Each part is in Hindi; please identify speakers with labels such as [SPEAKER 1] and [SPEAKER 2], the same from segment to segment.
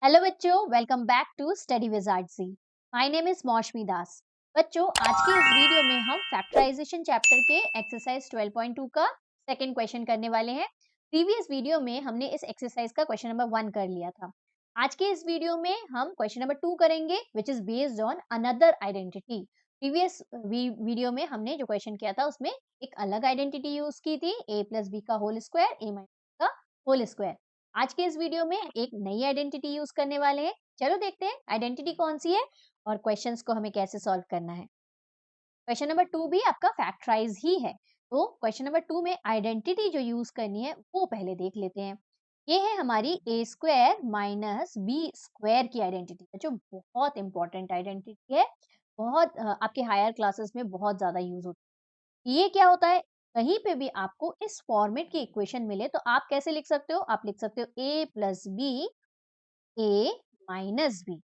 [SPEAKER 1] हेलो बच्चों, welcome back to study with RG. My name is Moushumi Das. बच्चों, आज के इस वीडियो में हम फैक्टराइजेशन चैप्टर के एक्सरसाइज 12.2 का सेकंड क्वेश्चन करने वाले हैं। प्रीवियस वीडियो में हमने इस एक्सरसाइज का क्वेश्चन नंबर 1 कर लिया था। आज के इस वीडियो में हम क्वेश्चन नंबर 2 करेंगे, which is based on another identity. Previous video में हमने जो क्वेश्चन किया था उसमें एक अलग आइडेंटिटी यूज की थी, a प्लस बी का होल स्क्वायर, a माइनस का होल स्क्वायर। आज के इस वीडियो में एक नई आइडेंटिटी यूज करने वाले हैं। चलो देखते हैं आइडेंटिटी कौन सी है और क्वेश्चंस को हमें कैसे सॉल्व करना है। क्वेश्चन नंबर 2 भी आपका फैक्टराइज ही है। तो क्वेश्चन नंबर 2 में आइडेंटिटी जो यूज करनी है वो पहले देख लेते हैं। ये है हमारी ए स्क्वायर माइनस बी स्क्वायर की आइडेंटिटी, जो बहुत इंपॉर्टेंट आइडेंटिटी है। बहुत आपके हायर क्लासेस में बहुत ज्यादा यूज होती है। ये क्या होता है, कहीं पे भी आपको इस फॉर्मेट की इक्वेशन मिले तो आप कैसे लिख सकते हो, आप लिख सकते हो ए plus B, A minus B.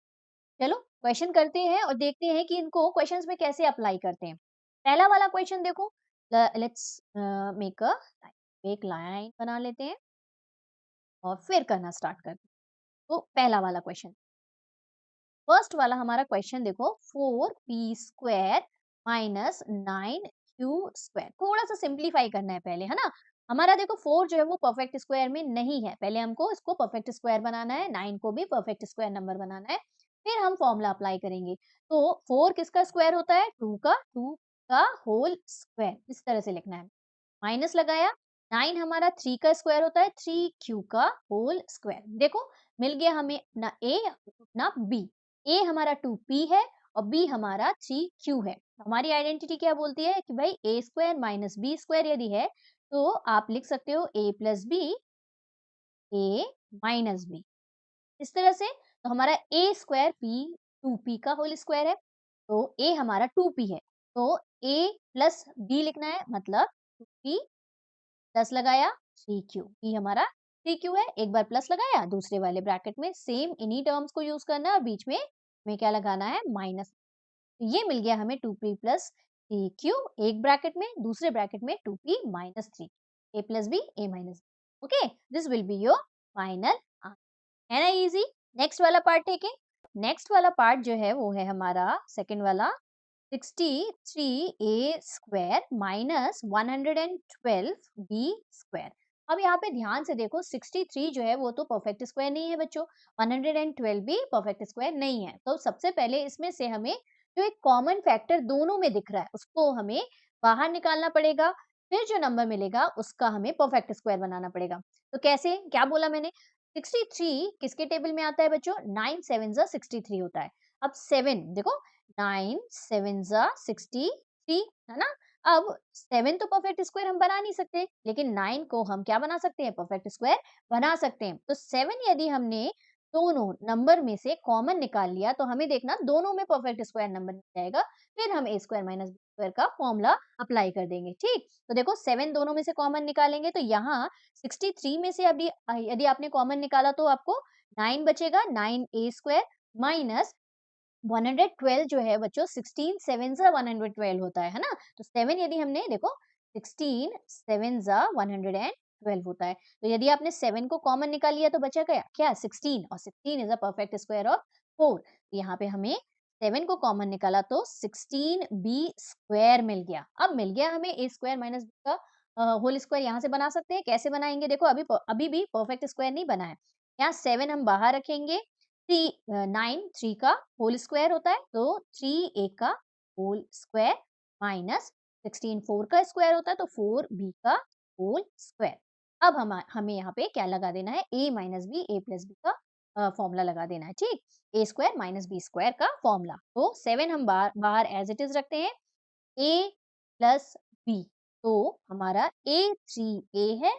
[SPEAKER 1] चलो क्वेश्चन करते हैं और देखते हैं कि इनको क्वेश्चंस में कैसे अप्लाई करते हैं। पहला वाला क्वेश्चन देखो, लेट्स मेक अ एक लाइन बना लेते हैं और फिर करना स्टार्ट करते हैं। तो पहला वाला क्वेश्चन, फर्स्ट वाला हमारा क्वेश्चन देखो, 4p² माइनस 9q²। थोड़ा सा सिंप्लीफाई करना है पहले, है ना। हमारा देखो 4 जो है वो परफेक्ट स्क्वायर में नहीं है, पहले हमको इसको परफेक्ट स्क्वायर बनाना है, 9 को भी परफेक्ट स्क्वायर नंबर बनाना है, फिर हम फॉर्मूला अप्लाई करेंगे। तो 4 किसका स्क्वायर होता है, 2 का होल स्क्वायर, इस तरह से लिखना है। माइनस लगाया, 9 हमारा 3 का स्क्वायर होता है, 3q का होल स्क्वायर। देखो मिल गया हमें अपना a अपना b। a हमारा 2p है और b हमारा 3q है। हमारी आइडेंटिटी क्या बोलती है कि भाई a square minus B square यदि है तो आप लिख सकते हो a plus B, a minus B, इस तरह से। तो हमारा a स्क्वायर p 2p का होल स्क्वायर है, तो a हमारा 2p है, तो a प्लस b लिखना है, मतलब 2p प्लस लगाया 3q। ये हमारा 3q है, एक बार प्लस लगाया, दूसरे वाले ब्रैकेट में सेम इन्हीं टर्म्स को यूज करना है और बीच में क्या लगाना है, माइनस। तो ये मिल गया हमें 2p प्लस 3q, एक ब्रैकेट में, दूसरे ब्रैकेट में 2p minus 3, a plus b, a minus b। Okay, this will be your final answer. है ना इजी। नेक्स्ट वाला पार्ट देखें। नेक्स्ट वाला पार्ट जो है वो है हमारा सेकंड वाला, 63a² माइनस 112b²। अब यहाँ पे ध्यान से देखो, 63 जो है वो तो परफेक्ट स्क्वायर नहीं है बच्चों, 112 भी परफेक्ट स्क्वायर नहीं है। तो सबसे पहले इसमें से हमें जो एक कॉमन फैक्टर दोनों में दिख रहा है उसको हमें बाहर निकालना पड़ेगा, फिर जो नंबर मिलेगा उसका हमें परफेक्ट स्क्वायर बनाना पड़ेगा। तो कैसे, क्या बोला मैंने, 63 किसके टेबल में आता है बच्चों, 9 7 63 होता है। अब 7 देखो, 9 7 63, है ना। अब 7 तो परफेक्ट स्क्वायर हम बना नहीं सकते, लेकिन 9 को हम क्या बना सकते हैं, परफेक्ट स्क्वायर बना सकते हैं। तो 7 यदि हमने दोनों नंबर में से कॉमन निकाल लिया तो हमें देखना दोनों में परफेक्ट स्क्वायर नंबर मिल जाएगा, फिर हम a square minus b square का फॉर्मूला अप्लाई कर देंगे। ठीक, तो देखो 7 दोनों में से कॉमन निकालेंगे तो यहाँ 63 में से अभी यदि आपने कॉमन निकाला तो आपको 9 बचेगा, 9a² माइनस 112 जो है बच्चों, 16 7 112 होता है ना। तो 7 यदि हमने देखो, 16 7 112 होता है। तो यदि आपने 7 को कॉमन निकाल लिया तो बचा गया क्या, 16, और 16 is a perfect square of 4। यहाँ पे हमें 7 को कॉमन निकाला तो 16b² मिल गया। अब मिल गया हमें a स्क्वायर माइनस b का होल स्क्वायर। यहाँ से बना सकते हैं, कैसे बनाएंगे, देखो अभी भी परफेक्ट स्क्वायर नहीं बना है। यहाँ 7 हम बाहर रखेंगे, 9 3 का होल स्क्वायर होता है, तो 3a का होल स्क्वायर माइनस 16 4 का स्क्वायर होता है, तो 4b का होल स्क्वायर। अब हमें यहाँ पे क्या लगा देना है, a minus B, a plus B का फॉर्मूला लगा देना है। ठीक, a square minus B square का फॉर्मूला। तो 7 हम बाहर एज इट इज रखते हैं, a प्लस बी, तो हमारा a 3a है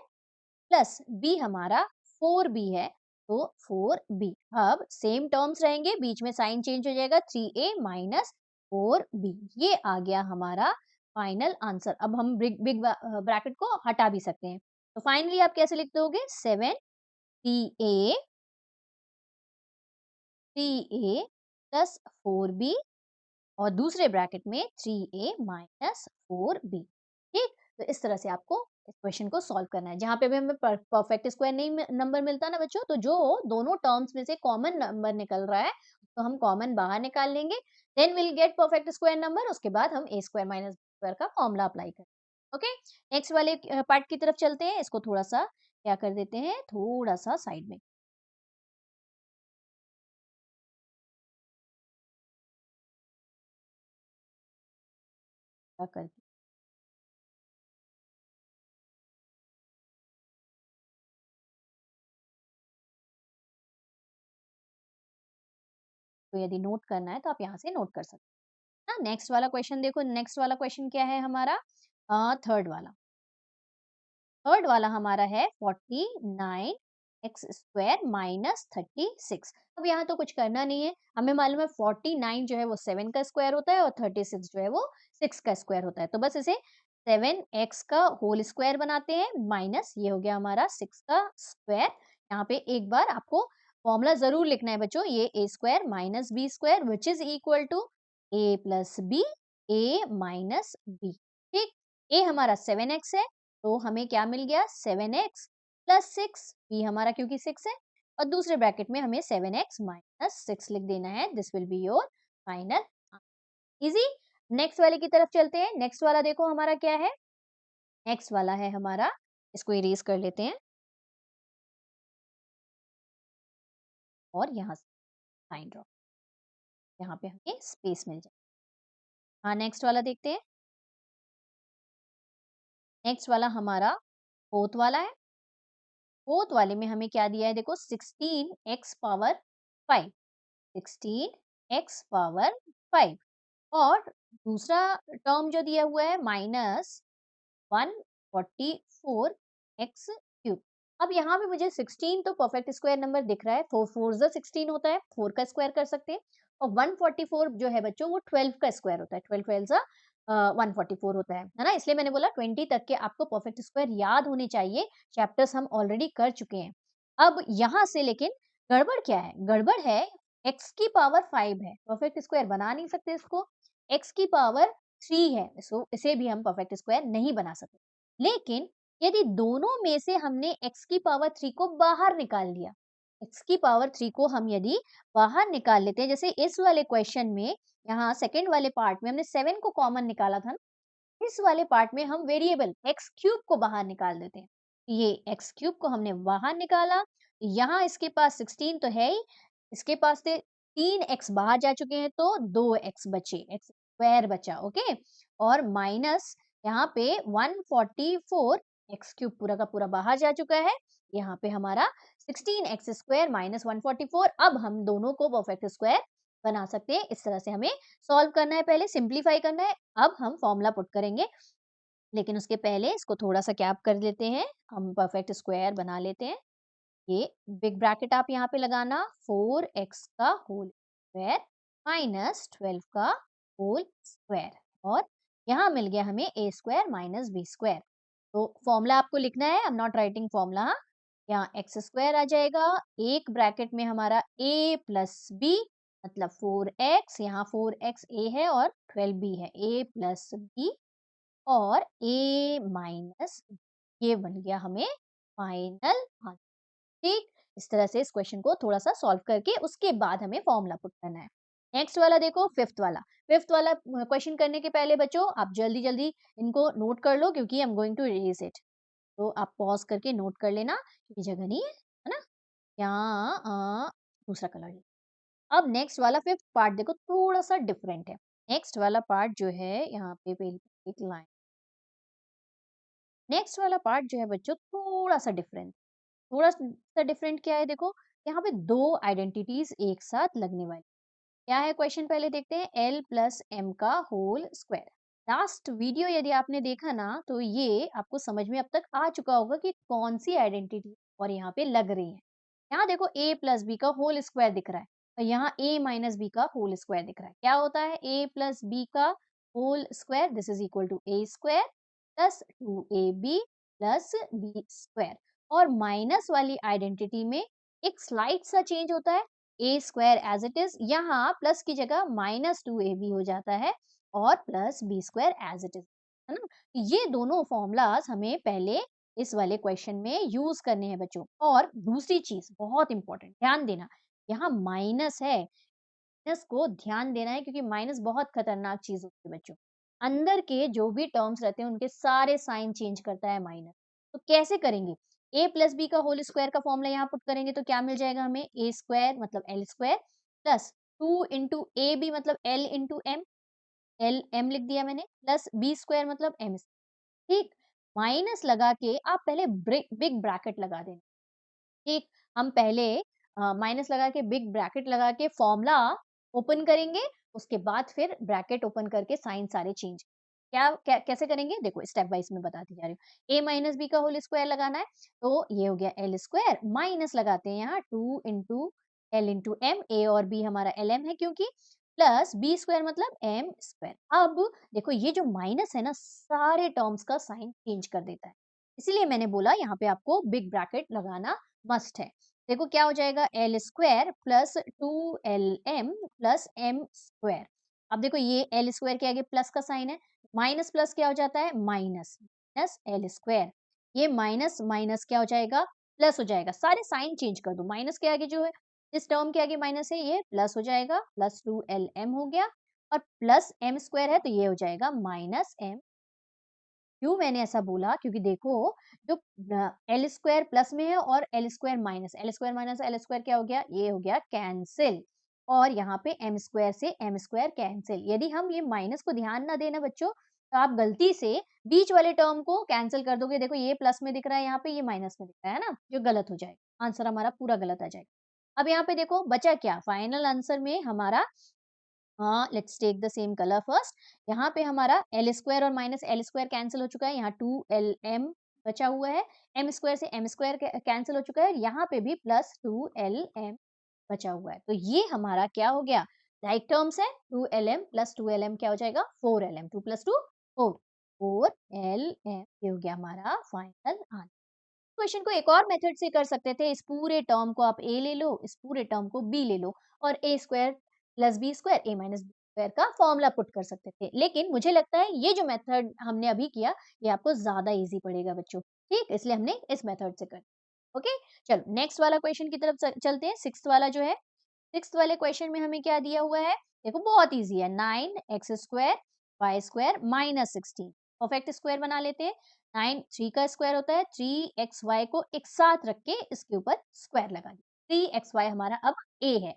[SPEAKER 1] प्लस b हमारा 4b है, तो 4b। अब सेम टर्म्स रहेंगे, बीच में साइन चेंज हो जाएगा, 3a माइनस 4b। ये आ गया हमारा फाइनल आंसर। अब हम बिग बिग ब्रैकेट को हटा भी सकते हैं। तो फाइनली आप कैसे लिख दोगे, 7 3a 3a प्लस 4b और दूसरे ब्रैकेट में 3a माइनस 4b। ठीक, तो इस तरह से आपको इस क्वेश्चन को सॉल्व करना है। जहाँ पे भी हमें परफेक्ट स्क्वायर नहीं नंबर मिलता ना बच्चों, तो जो दोनों टर्म्स में से कॉमन नंबर निकल रहा है तो हम कॉमन बाहर निकाल लेंगे, then will get perfect square number. उसके बाद हम A square minus B square का फॉर्मूला अप्लाई करें। ओके, नेक्स्ट वाले पार्ट की तरफ चलते हैं। इसको थोड़ा सा क्या कर देते हैं, थोड़ा सा साइड में कर, तो यदि नोट करना है तो आप यहाँ से नोट कर सकते हैं ना। नेक्स्ट वाला क्वेश्चन देखो, नेक्स्ट वाला क्वेश्चन क्या है हमारा, थर्ड वाला। थर्ड वाला हमारा है 49 एक्स स्क्वायर माइनस 36। अब यहाँ तो कुछ करना नहीं है, हमें मालूम है 49 जो है वो 7 का स्क्वायर होता है और 36 जो है वो 6 का स्क्वायर होता है। तो बस इसे 7x का होल स्क्वायर बनाते हैं, माइनस ये हो गया हमारा 6 का स्क्वायर। यहाँ पे एक बार आपको फॉर्मूला जरूर लिखना है बच्चों, ये A square minus B square which is equal to A plus B, A minus B. ठीक, ए हमारा 7x है तो हमें क्या मिल गया 7x प्लस 6, बी हमारा क्योंकि 6 है, और दूसरे ब्रैकेट में हमें 7x माइनस 6 लिख देना है। This will be your final. Easy. Next वाले की तरफ चलते हैं। नेक्स्ट वाला देखो हमारा क्या है, नेक्स्ट वाला है हमारा, इसको इरेज कर लेते हैं और यहाँ से लाइन ड्रॉ, यहाँ पे हमें स्पेस मिल जाए। हाँ, नेक्स्ट वाला देखते हैं। नेक्स्ट वाला हमारा फोर्थ वाला है। फोर्थ वाले में हमें क्या दिया है देखो, 16x पावर 5, 16x पावर 5, और दूसरा टर्म जो दिया हुआ है माइनस 144 एक्स क्यूब। अब यहाँ पे मुझे 16 तो परफेक्ट स्क्वायर नंबर दिख रहा है, 4 4 16 होता है, 4 का स्क्वायर कर सकते हैं, और 144 जो है बच्चों वो 12 का स्क्वायर होता है, 12 12 144 होता है ना। इसलिए मैंने बोला 20 तक के आपको परफेक्ट स्क्वायर याद होने चाहिए, चैप्टर्स हम ऑलरेडी कर चुके हैं। अब यहाँ से लेकिन गड़बड़ क्या है, गड़बड़ है x की पावर 5 है, परफेक्ट स्क्वायर बना नहीं सकते इसको, x की पावर 3 है, सो इसे भी हम परफेक्ट स्क्वायर नहीं बना सकते। लेकिन यदि दोनों में से हमने x की पावर 3 को बाहर निकाल लिया, x की पावर 3 को हम यदि बाहर निकाल लेते हैं, जैसे इस वाले क्वेश्चन में, यहाँ सेकंड वाले पार्ट में हमने 7 को कॉमन निकाला था, इस वाले पार्ट में हम वेरिएबल x क्यूब को बाहर निकाल देते हैं। ये x क्यूब को हमने बाहर निकाला, यहाँ इसके पास 16 तो है ही, इसके पास से 3x बाहर जा चुके हैं तो 2x बचे, x स्क्वायर बचा। ओके, और माइनस यहाँ पे 144, x क्यूब पूरा का पूरा बाहर जा चुका है, यहाँ पे हमारा 16x स्क्वायर माइनस 144। अब हम दोनों को परफेक्ट स्क्वायर बना सकते हैं। इस तरह से हमें सॉल्व करना है, पहले सिंप्लीफाई करना है, अब हम फॉर्मूला पुट करेंगे। लेकिन उसके पहले इसको थोड़ा सा क्या कर लेते हैं, हम परफेक्ट स्क्वायर बना लेते हैं। ये बिग ब्रैकेट आप यहाँ पे लगाना, 4x का होल स्क्वायर माइनस 12 का होल स्क्वायर, और यहाँ मिल गया हमें a square minus B square. तो फॉर्मूला आपको लिखना है, I am not writing formula, यहाँ एक्स स्क्वायर आ जाएगा, एक ब्रैकेट में हमारा a प्लस बी मतलब 4x, यहाँ 4x a है और 12b है, a प्लस बी और a माइनस, ये बन गया हमें फाइनल आंसर। ठीक, इस तरह से इस क्वेश्चन को थोड़ा सा सॉल्व करके उसके बाद हमें फॉर्मूला पुट करना है। नेक्स्ट वाला देखो, फिफ्थ वाला। फिफ्थ वाला क्वेश्चन करने के पहले बच्चों आप जल्दी जल्दी इनको नोट कर लो, क्योंकि I am going to erase it. तो आप पॉज करके नोट कर लेना, क्योंकि जगह नहीं है ना। यहाँ दूसरा कलर ले। अब नेक्स्ट वाला फिफ्थ पार्ट देखो, थोड़ा सा डिफरेंट है। नेक्स्ट वाला पार्ट जो है, यहाँ पे पहले एक लाइन, नेक्स्ट वाला पार्ट जो है बच्चों थोड़ा सा डिफरेंट, थोड़ा सा डिफरेंट क्या है देखो, यहाँ पे दो आइडेंटिटीज एक साथ लगने वाली। क्या है क्वेश्चन, पहले देखते हैं, एल प्लस एम का होल स्क्वायर। लास्ट वीडियो यदि आपने देखा ना, तो ये आपको समझ में अब तक आ चुका होगा कि कौन सी आइडेंटिटी और यहाँ पे लग रही है। यहाँ देखो a प्लस बी का होल स्क्वायर दिख रहा है, और यहाँ a माइनस बी का होल स्क्वायर दिख रहा है। क्या होता है, a प्लस बी का whole square, this is equal to a square plus 2ab plus B square. और माइनस वाली आइडेंटिटी में एक स्लाइड सा चेंज होता है, a square as it is, यहाँ प्लस की जगह माइनस 2ab हो जाता है और plus B square as it is. है ना? ये दोनों फॉर्मूलाज हमें पहले इस वाले क्वेश्चन में यूज करने हैं बच्चों। और दूसरी चीज बहुत इंपॉर्टेंट, ध्यान देना, यहाँ माइनस है, माइनस को ध्यान देना है क्योंकि माइनस बहुत खतरनाक चीज होती है बच्चों। अंदर के जो भी टर्म्स रहते हैं उनके सारे साइन चेंज करता है माइनस। तो कैसे करेंगे? ए प्लस बी का होल स्क्वायर का फॉर्मूला यहाँ पुट करेंगे तो क्या मिल जाएगा हमें? ए स्क्वायर मतलब L square plus 2 A B मतलब L into M, L M लिख दिया मैंने, प्लस बी स्क्वायर मतलब एम, ठीक। माइनस लगा के आप पहले बिग ब्रैकेट लगा देना, ठीक। हम पहले माइनस लगा के बिग ब्रैकेट लगा के फॉर्मूला ओपन करेंगे, उसके बाद फिर ब्रैकेट ओपन करके साइन सारे चेंज। कैसे करेंगे देखो, स्टेप वाइज में बताती जा रही हूँ। ए माइनस बी का होल स्क्वायर लगाना है, तो ये हो गया एल स्क्वायर, माइनस लगाते हैं यहाँ 2 इंटू एल इंटू एम, ए और बी हमारा एल एम है क्योंकि, प्लस बी स्क्वायर मतलब एम स्क्वायर। अब देखो ये जो माइनस है ना, सारे टर्म्स का साइन चेंज कर देता है, इसीलिए मैंने बोला यहाँ पे आपको बिग ब्रैकेट लगाना मस्ट है। देखो क्या हो जाएगा, L square plus 2 LM plus M square. अब देखो ये एल स्क्वायर के आगे प्लस का साइन है, माइनस प्लस क्या हो जाता है, माइनस, माइनस एल स्क्वायर। ये माइनस माइनस क्या हो जाएगा, प्लस हो जाएगा। सारे साइन चेंज कर दो, माइनस के आगे जो है, इस टर्म के आगे माइनस है, ये प्लस हो जाएगा, प्लस 2LM हो गया, और प्लस एम स्क्वायर है तो ये हो जाएगा माइनस एम। क्यों मैंने ऐसा बोला, क्योंकि देखो जो एल स्क्वायर प्लस में है और L square minus, L square minus L square क्या हो गया, ये हो गया कैंसिल, और यहाँ पे एम स्क्वायर से एम स्क्वायर कैंसिल। यदि हम ये माइनस को ध्यान ना देना बच्चों, तो आप गलती से बीच वाले टर्म को कैंसिल कर दोगे। देखो ये प्लस में दिख रहा है, यहाँ पे ये माइनस में दिख रहा है ना, जो गलत हो जाएगा, आंसर हमारा पूरा गलत आ जाएगा। अब यहाँ पे देखो बचा क्या, फाइनल आंसर में हमारा, हाँ let's take the same colour first. यहाँ पे हमारा एल स्क्वायर और माइनस एल स्क्वायर कैंसिल हो चुका है, यहाँ 2LM बचा हुआ है, एम स्क्वायर से एम स्क्वायर कैंसिल हो चुका है, यहाँ पे भी प्लस 2LM बचा हुआ है। तो ये हमारा क्या हो गया, लाइक टर्म्स है, 2LM प्लस 2LM क्या हो जाएगा, 4LM, 2 प्लस 2 4, 4LM, ये हो गया हमारा फाइनल आंसर। क्वेश्चन को एक और मेथड से कर सकते थे, इस पूरे टर्म को आप ए ले लो, इस पूरे टर्म को बी ले लो, और ए स्क्वायर प्लस बी स्क्वायर, ए माइनस बी स्क्वायर का फॉर्मूला पुट कर सकते थे। लेकिन मुझे लगता है ये जो मेथड हमने अभी किया, ये आपको ज्यादा इजी पड़ेगा बच्चों, ठीक, इसलिए हमने इस मेथड से कर। ओके, चलो नेक्स्ट वाला क्वेश्चन की तरफ चलते हैं। सिक्स्थ वाला जो है, सिक्स्थ वाले क्वेश्चन में हमें क्या दिया हुआ है, देखो बहुत इजी है, 9x² y² - 16। परफेक्ट स्क्वायर बना लेते हैं। 9 3 का स्क्वायर होता है, 3xy को एक साथ रख के इसके ऊपर स्क्वायर लगा दिया, 3xy हमारा अब a है,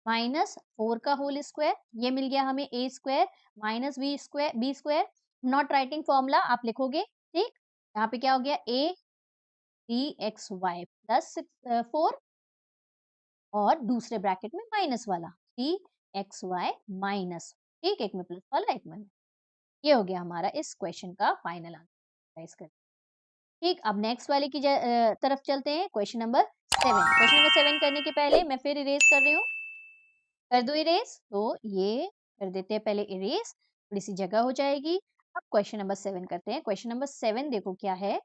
[SPEAKER 1] माइनस 4 का होल स्क्वायर, ये मिल गया हमें a square minus b square. Not writing formula आप लिखोगे, ठीक। यहाँ पे क्या हो गया, a 3xy प्लस 4, और दूसरे ब्रैकेट में माइनस वाला 3xy माइनस, ठीक, एक में प्लस वाला एक में। ये हो गया हमारा इस क्वेश्चन का फाइनल आंसर। ठीक, अब नेक्स्ट वाले की तरफ चलते हैं, क्वेश्चन नंबर 7। क्वेश्चन नंबर 7 करने के पहले मैं फिर इरेज कर रही हूँ, कर दो इरेज, तो ये कर देते हैं पहले इरेज, थोड़ी सी जगह हो जाएगी। अब क्वेश्चन नंबर 7 करते हैं। क्वेश्चन नंबर 7 देखो क्या है,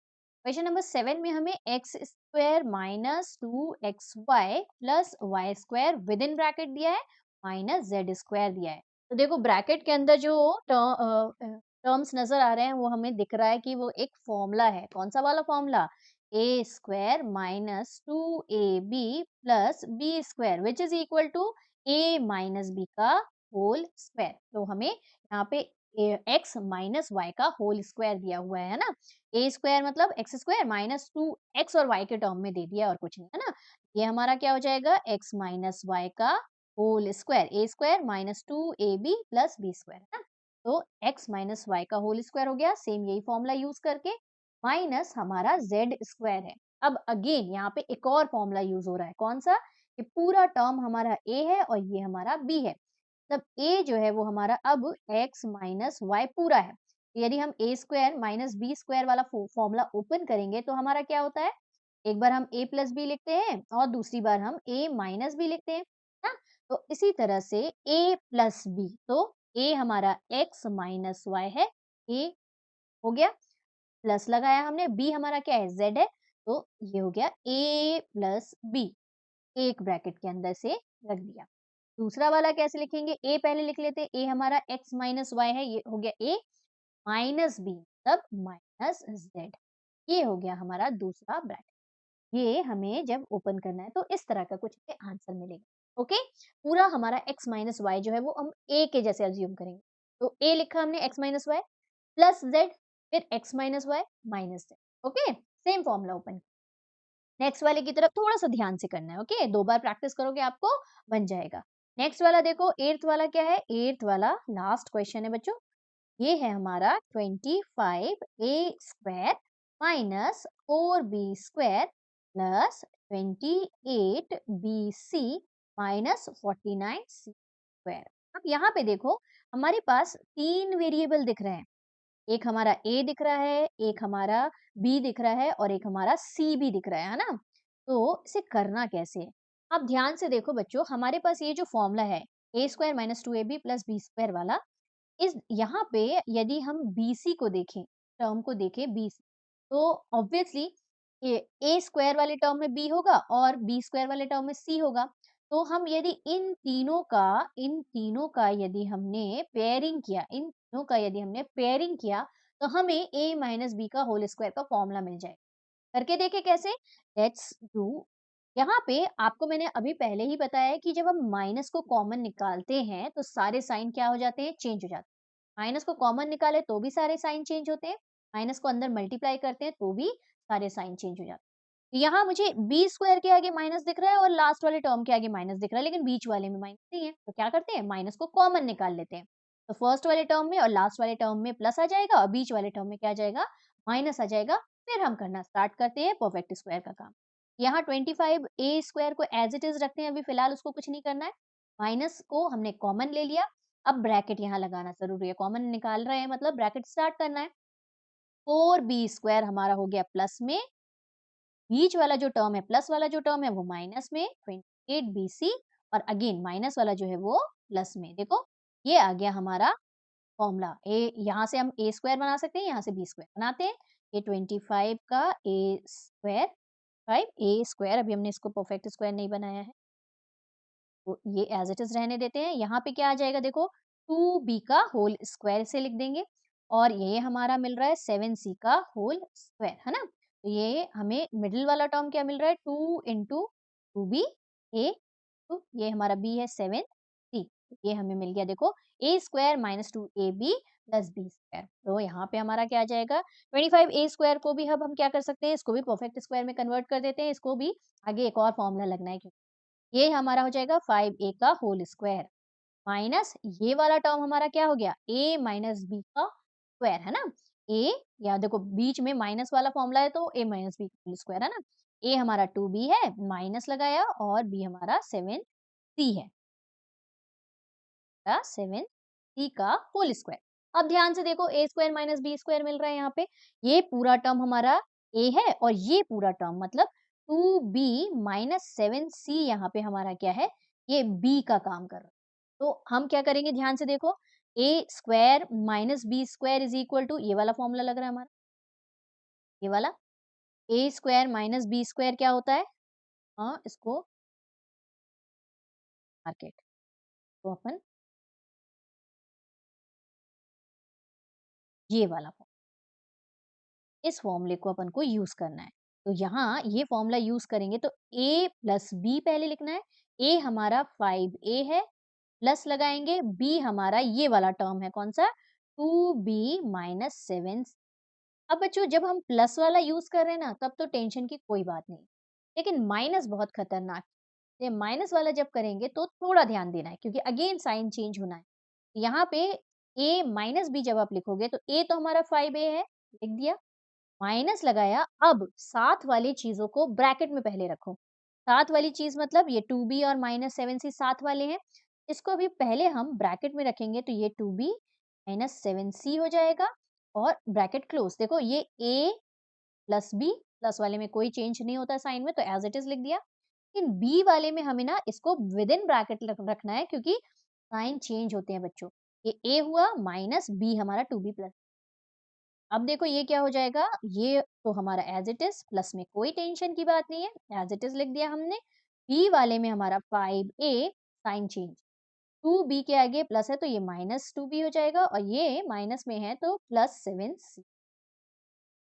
[SPEAKER 1] क्वेश्चन नंबर 7 में हमें x² minus 2xy plus Y square within bracket दिया है, माइनस z² दिया है। तो देखो ब्रैकेट के अंदर जो टर्म्स नजर आ रहे हैं, वो हमें दिख रहा है कि वो एक फॉर्मूला है। कौन सा वाला formula, a² minus 2ab plus b² which is equal to a minus B का होल स्क्वायर। तो हमें यहाँ पे x माइनस वाई का होल स्क्वायर दिया हुआ है ना, a स्क्वायर मतलब x² माइनस 2x और y के टर्म में दे दिया और कुछ नहीं, है ना। ये हमारा क्या हो जाएगा, x माइनस वाई का whole square, a² minus 2ab plus b², है ना। तो x माइनस वाई का होल स्क्वायर हो गया, सेम यही फॉर्मूला यूज करके, माइनस हमारा z² है। अब अगेन यहाँ पे एक और फॉर्मूला यूज हो रहा है, कौन सा, ये पूरा टर्म हमारा a है और ये हमारा b है। मतलब a जो है वो हमारा अब x माइनस वाई पूरा है। यदि हम a² माइनस b² वाला फॉर्मूला ओपन करेंगे तो हमारा क्या होता है, एक बार हम a प्लस बी लिखते हैं और दूसरी बार हम a माइनस बी लिखते हैं ना। तो इसी तरह से a प्लस बी, तो a हमारा x माइनस वाई है, a हो गया, प्लस लगाया हमने, b हमारा क्या है, z है, तो ये हो गया a प्लस बी, एक ब्रैकेट के अंदर से रख दिया। दूसरा वाला कैसे लिखेंगे, a पहले लिख लेते हैं, a हमारा x माइनस वाई है, ये हो गया a, माइनस बी मतलब माइनस जेड। ये हो गया हमारा दूसरा ब्रैकेट। ये हमें जब ओपन करना है तो इस तरह का कुछ हमें आंसर मिलेगा। ओके, पूरा हमारा x माइनस वाई जो है वो हम a के जैसे अज्यूम करेंगे। तो a लिखा हमने x minus Y plus Z, फिर x minus Y minus Z. Okay, same formula open. Next वाले की तरफ थोड़ा सा ध्यान से करना है। ओके, 2 बार प्रैक्टिस करोगे आपको बन जाएगा। नेक्स्ट वाला देखो, एट्थ वाला क्या है? एट्थ वाला लास्ट क्वेश्चन है बच्चों। ये है हमारा 25a² minus 4b² plus 28bc minus 49c²। अब यहाँ पे देखो हमारे पास 3 वेरिएबल दिख रहे हैं। एक हमारा a दिख रहा है, एक हमारा b दिख रहा है और एक हमारा c भी दिख रहा है ना? तो इसे करना कैसे है? आप ध्यान से देखो बच्चों, हमारे पास ये जो फॉर्मूला है a² minus 2ab plus b² वाला, इस यहाँ पे यदि हम BC को देखें, टर्म को देखें BC, तो ऑब्वियसली ये A स्क्वायर वाले टर्म में B होगा और B स्क्वायर वाले टर्म में C होगा। तो हम यदि इन तीनों का यदि हमने पेयरिंग किया तो हमें A माइनस बी का होल स्क्वायर का फॉर्मूला मिल जाएगा। करके देखें कैसे? Let's do. यहाँ पे आपको मैंने अभी पहले ही बताया है कि जब हम माइनस को कॉमन निकालते हैं तो सारे साइन क्या हो जाते हैं? चेंज हो जाते हैं। माइनस को कॉमन निकाले तो भी सारे साइन चेंज होते हैं, माइनस को अंदर मल्टीप्लाई करते हैं तो भी सारे साइन चेंज हो जाते हैं। तो यहाँ मुझे बी स्क्वायर के आगे माइनस दिख रहा है और लास्ट वाले टर्म के आगे माइनस दिख रहा है, लेकिन बीच वाले में माइनस नहीं है। तो क्या करते हैं? माइनस को कॉमन निकाल लेते हैं। तो फर्स्ट वाले टर्म में और लास्ट वाले टर्म में प्लस आ जाएगा और बीच वाले टर्म में क्या आ जाएगा? माइनस आ जाएगा। फिर हम करना स्टार्ट करते हैं परफेक्ट स्क्वायर का काम। यहाँ 25a² को एज इट इज रखते हैं, अभी फिलहाल उसको कुछ नहीं करना है। माइनस को हमने कॉमन ले लिया, अब ब्रैकेट यहाँ लगाना जरूरी है, कॉमन निकाल रहे हैं मतलब ब्रैकेट स्टार्ट करना है। 4b² हमारा हो गया प्लस में, बीच वाला जो टर्म है प्लस वाला जो टर्म है वो माइनस में, 28bc और अगेन माइनस वाला जो है वो प्लस में। देखो ये आ गया हमारा फॉर्मूला। ए यहाँ से हम a² बना सकते हैं, यहाँ से b² बनाते हैं। ये 25 का a², 5a², अभी हमने इसको परफेक्ट स्क्वायर नहीं बनाया है तो ये एज इट इज रहने देते हैं। यहाँ पे क्या आ जाएगा? देखो 2b का होल स्क्वायर से लिख देंगे और ये हमारा मिल रहा है 7c का होल स्क्वायर, है ना? तो ये हमें मिडिल वाला टर्म क्या मिल रहा है? 2 इंटू 2b a, तो ये हमारा b है 7c। ये हमें मिल गया देखो a² minus 2ab plus b²। तो यहाँ पे हमारा क्या आ जाएगा? 25a² को भी अब हम क्या कर सकते हैं? इसको भी परफेक्ट स्क्वायर में कन्वर्ट कर देते हैं। इसको भी आगे एक और फॉर्मूला लगना है, ये हमारा हो जाएगा 5a का होल स्क्वायर माइनस ये वाला टर्म हमारा क्या हो गया? a माइनस बी का स्क्वायर, है ना? a, या देखो बीच में माइनस वाला फॉर्मूला है तो a माइनस बी का होल स्क्वायर, है ना? a हमारा 2b है, माइनस लगाया और b हमारा 7c है, 7c का होल स्क्वायर। अब ध्यान से देखो a² माइनस b² मिल रहा है यहाँ पे। ये पूरा टर्म हमारा a है और ये पूरा टर्म मतलब 2b माइनस 7c यहाँ पे हमारा क्या है? ये b का काम कर रहा है। तो हम क्या करेंगे? ध्यान से देखो, a² minus b² is equal to, ये वाला फॉर्मूला लग रहा है हमारा, ये वाला a² माइनस b² क्या होता है? हाँ, इसको मार्केट, तो अपन ये वाला इस फॉर्मूले को अपन को यूज करना है। तो यहाँ ये फॉर्मूला यूज करेंगे तो a प्लस बी पहले लिखना है। a हमारा 5a है, प्लस लगाएंगे b हमारा ये वाला टर्म है कौन सा? 2b minus 7। अब बच्चों जब हम प्लस वाला यूज कर रहे हैं ना तब तो टेंशन की कोई बात नहीं, लेकिन माइनस बहुत खतरनाक है। ये माइनस वाला जब करेंगे तो थोड़ा ध्यान देना है क्योंकि अगेन साइन चेंज होना है। यहाँ पे a माइनस बी जब आप लिखोगे तो a तो हमारा 5a है, लिख दिया, माइनस लगाया। अब साथ वाली चीजों को ब्रैकेट में पहले रखो। साथ वाली चीज मतलब ये 2b और माइनस 7c साथ वाले हैं, इसको अभी पहले हम ब्रैकेट में रखेंगे तो ये 2b माइनस 7c हो जाएगा और ब्रैकेट क्लोज। देखो ये a प्लस बी, प्लस वाले में कोई चेंज नहीं होता साइन में तो एज इट इज लिख दिया। लेकिन बी वाले में हमें ना इसको विद इन ब्रैकेट रखना है क्योंकि साइन चेंज होते हैं बच्चों। ये a हुआ माइनस b हमारा 2b प्लस। अब देखो ये क्या हो जाएगा? ये तो हमारा एज इट इज, प्लस में कोई टेंशन की बात नहीं है, एज इट इज लिख दिया हमने। बी वाले में हमारा 5a साइन चेंज, 2b के आगे प्लस है तो ये -2b हो जाएगा और ये माइनस में है तो +7c।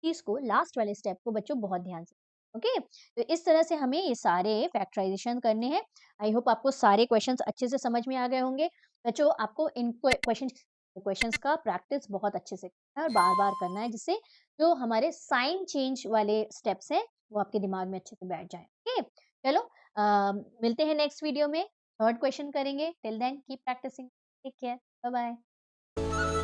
[SPEAKER 1] इसको लास्ट वाले स्टेप को बच्चों बहुत ध्यान से, ओके। तो इस तरह से हमें ये सारे फैक्टराइजेशन करने हैं। आई होप आपको सारे क्वेश्चंस अच्छे से समझ में आ गए होंगे। बच्चों आपको इन क्वेश्चंस का प्रैक्टिस बहुत अच्छे से करना है और बार-बार करना है, जिससे जो हमारे साइन चेंज वाले स्टेप्स हैं वो आपके दिमाग में अच्छे से बैठ जाएँ। ओके, चलो मिलते हैं नेक्स्ट वीडियो में, थर्ड क्वेश्चन करेंगे। Till then keep practising, take care, bye bye.